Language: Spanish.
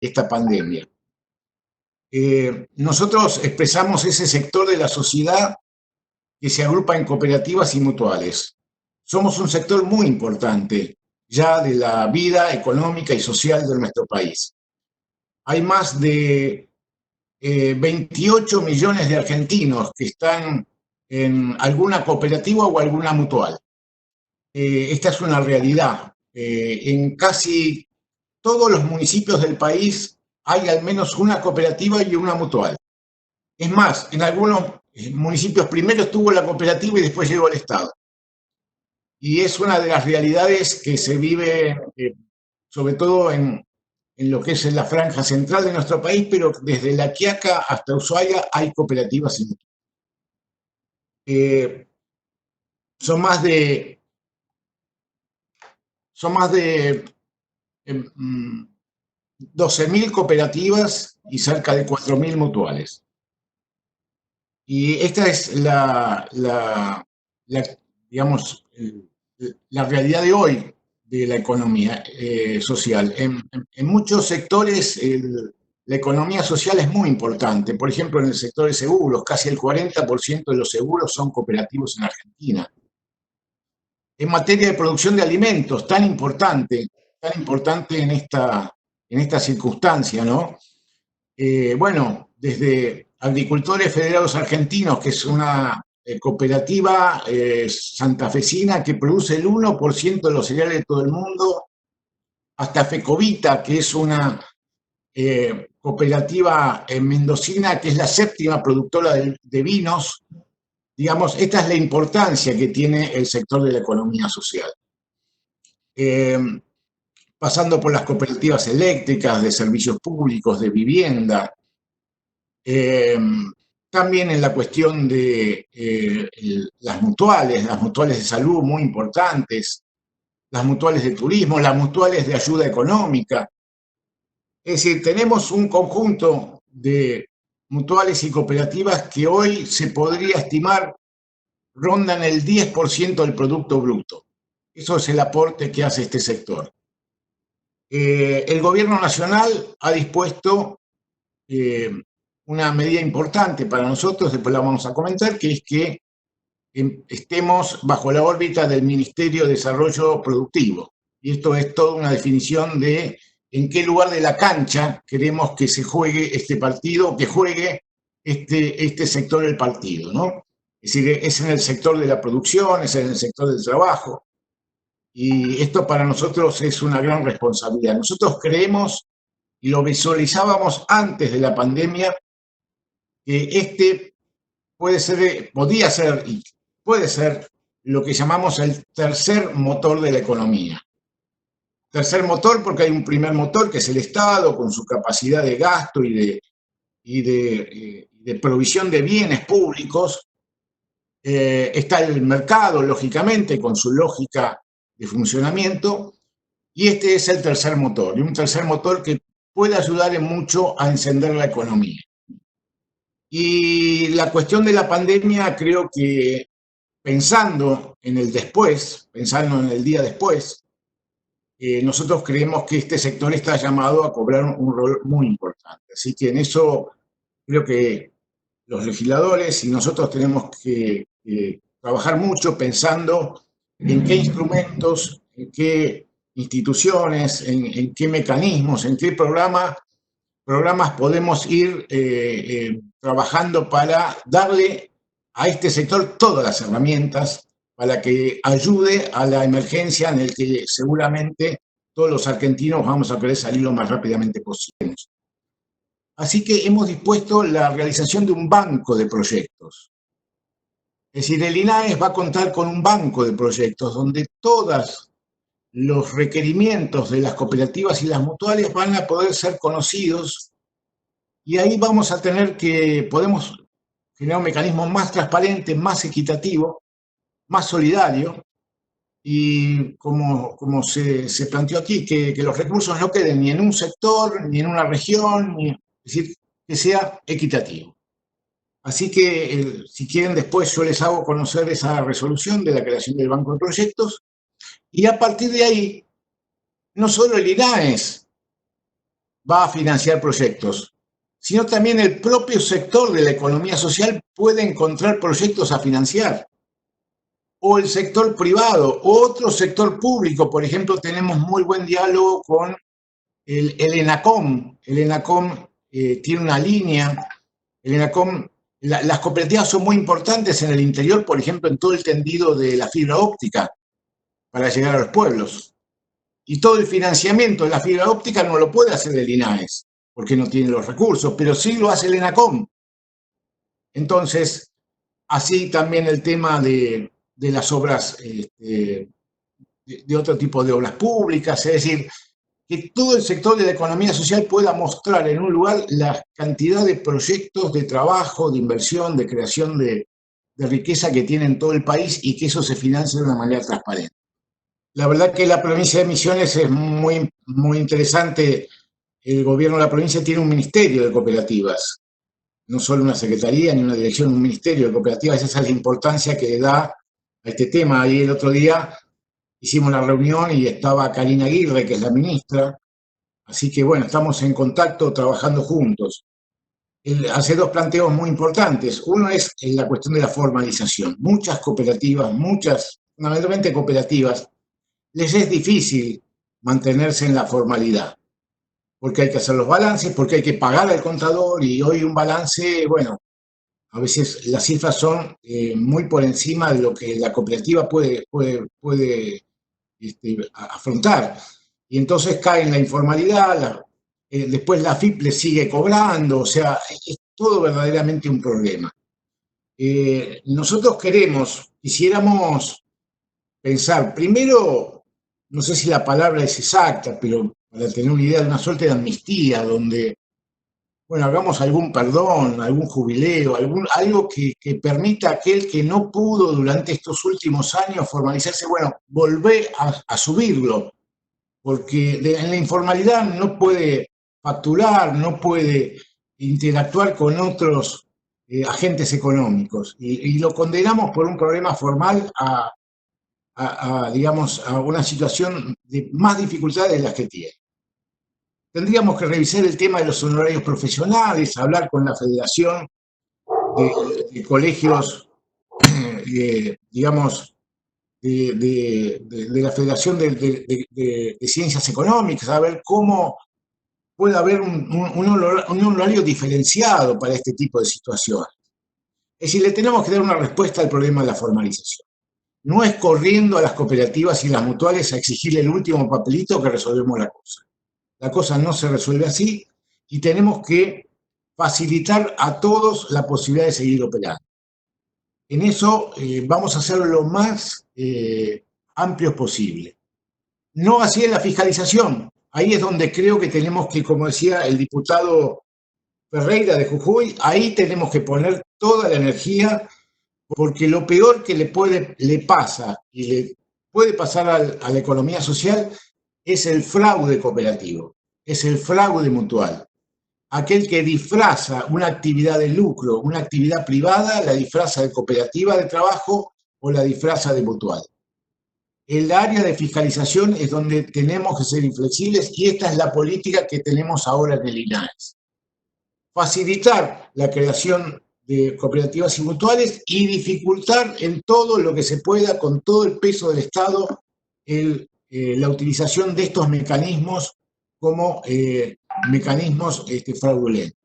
esta pandemia. Nosotros expresamos ese sector de la sociedad que se agrupa en cooperativas y mutuales. Somos un sector muy importante ya de la vida económica y social de nuestro país. Hay más de 28 millones de argentinos que están en alguna cooperativa o alguna mutual. Esta es una realidad. En casi todos los municipios del país hay al menos una cooperativa y una mutual. Es más, en algunos municipios primero estuvo la cooperativa y después llegó el Estado. Y es una de las realidades que se vive, sobre todo en lo que es la franja central de nuestro país, pero desde La Quiaca hasta Ushuaia hay cooperativas y mutuales. Son más de eh, 12.000 cooperativas y cerca de 4.000 mutuales. Y esta es digamos, la realidad de hoy de la economía social. En muchos sectores la economía social es muy importante. Por ejemplo, en el sector de seguros, casi el 40% de los seguros son cooperativos en Argentina. En materia de producción de alimentos, tan importante en esta circunstancia, ¿no? Bueno, desde Agricultores Federados Argentinos, que es una cooperativa santafesina que produce el 1% de los cereales de todo el mundo, hasta Fecovita, que es una cooperativa mendocina, que es la séptima productora de vinos. Digamos, esta es la importancia que tiene el sector de la economía social. Pasando por las cooperativas eléctricas, de servicios públicos, de vivienda, también en la cuestión de las mutuales de salud muy importantes, las mutuales de turismo, las mutuales de ayuda económica. Es decir, tenemos un conjunto de mutuales y cooperativas que hoy se podría estimar rondan el 10% del Producto Bruto. Eso es el aporte que hace este sector. El gobierno nacional ha dispuesto una medida importante para nosotros, después la vamos a comentar, que es que estemos bajo la órbita del Ministerio de Desarrollo Productivo. Y esto es toda una definición de en qué lugar de la cancha queremos que se juegue este partido, que juegue este sector del partido, ¿no? Es decir, es en el sector de la producción, es en el sector del trabajo. Y esto para nosotros es una gran responsabilidad. Nosotros creemos, y lo visualizábamos antes de la pandemia, que este podía ser y puede ser lo que llamamos el tercer motor de la economía. Tercer motor porque hay un primer motor que es el Estado con su capacidad de gasto y de provisión de bienes públicos. Está el mercado, lógicamente, con su lógica de funcionamiento, y este es el tercer motor, y un tercer motor que puede ayudar en mucho a encender la economía. Y la cuestión de la pandemia, creo que pensando en el después, pensando en el día después, nosotros creemos que este sector está llamado a cobrar un rol muy importante. Así que en eso creo que los legisladores y nosotros tenemos que trabajar mucho pensando en qué instrumentos, en qué instituciones, en qué mecanismos, en qué programas podemos ir trabajando para darle a este sector todas las herramientas para que ayude a la emergencia en el que seguramente todos los argentinos vamos a querer salir lo más rápidamente posible. Así que hemos dispuesto la realización de un banco de proyectos. Es decir, el INAES va a contar con un banco de proyectos donde todos los requerimientos de las cooperativas y las mutuales van a poder ser conocidos, y ahí vamos a tener podemos generar un mecanismo más transparente, más equitativo, más solidario, y como se planteó aquí, que los recursos no queden ni en un sector, ni en una región, es decir, que sea equitativo. Así que, si quieren, después yo les hago conocer esa resolución de la creación del Banco de Proyectos, y a partir de ahí, no solo el INAES va a financiar proyectos, sino también el propio sector de la economía social puede encontrar proyectos a financiar. O el sector privado, otro sector público. Por ejemplo, tenemos muy buen diálogo con el ENACOM. El ENACOM tiene una línea. El ENACOM, las cooperativas son muy importantes en el interior, por ejemplo, en todo el tendido de la fibra óptica para llegar a los pueblos. Y todo el financiamiento de la fibra óptica no lo puede hacer el INAES, porque no tiene los recursos, pero sí lo hace el ENACOM. Entonces, así también el tema de las obras, de otro tipo de obras públicas, es decir, que todo el sector de la economía social pueda mostrar en un lugar la cantidad de proyectos de trabajo, de inversión, de creación de riqueza que tiene en todo el país y que eso se financie de una manera transparente. La verdad que la provincia de Misiones es muy interesante. El gobierno de la provincia tiene un ministerio de cooperativas, no solo una secretaría ni una dirección, un ministerio de cooperativas. Esa es la importancia que le da a este tema. Ahí el otro día hicimos la reunión y estaba Karina Aguirre, que es la ministra, así que bueno, estamos en contacto trabajando juntos. Él hace dos planteos muy importantes. Uno es la cuestión de la formalización. Muchas cooperativas, fundamentalmente cooperativas, les es difícil mantenerse en la formalidad, porque hay que hacer los balances, porque hay que pagar al contador y hoy un balance, bueno, a veces las cifras son muy por encima de lo que la cooperativa puede afrontar. Y entonces cae en la informalidad, después la AFIP le sigue cobrando, o sea, es todo verdaderamente un problema. Nosotros quisiéramos pensar, primero, no sé si la palabra es exacta, pero para tener una idea de una suerte de amnistía, donde, bueno, hagamos algún perdón, algún jubileo, algo que permita a aquel que no pudo durante estos últimos años formalizarse, bueno, volver a subirlo, porque en la informalidad no puede facturar, no puede interactuar con otros agentes económicos, y lo condenamos por un problema formal digamos, a una situación de más dificultades de las que tiene. Tendríamos que revisar el tema de los honorarios profesionales, hablar con la Federación de Colegios, digamos, de la Federación de Ciencias Económicas, a ver cómo puede haber un horario diferenciado para este tipo de situaciones. Es decir, le tenemos que dar una respuesta al problema de la formalización. No es corriendo a las cooperativas y las mutuales a exigirle el último papelito que resolvemos la cosa. La cosa no se resuelve así y tenemos que facilitar a todos la posibilidad de seguir operando. En eso vamos a hacerlo lo más amplio posible. No así en la fiscalización. Ahí es donde creo que tenemos que, como decía el diputado Ferreira de Jujuy, ahí tenemos que poner toda la energía, porque lo peor que le pasa y le puede pasar a la economía social es el fraude cooperativo, es el fraude mutual. Aquel que disfraza una actividad de lucro, una actividad privada, la disfraza de cooperativa de trabajo o la disfraza de mutual. El área de fiscalización es donde tenemos que ser inflexibles y esta es la política que tenemos ahora en el INAES. Facilitar la creación de cooperativas y mutuales y dificultar en todo lo que se pueda, con todo el peso del Estado, la utilización de estos mecanismos como mecanismos fraudulentos.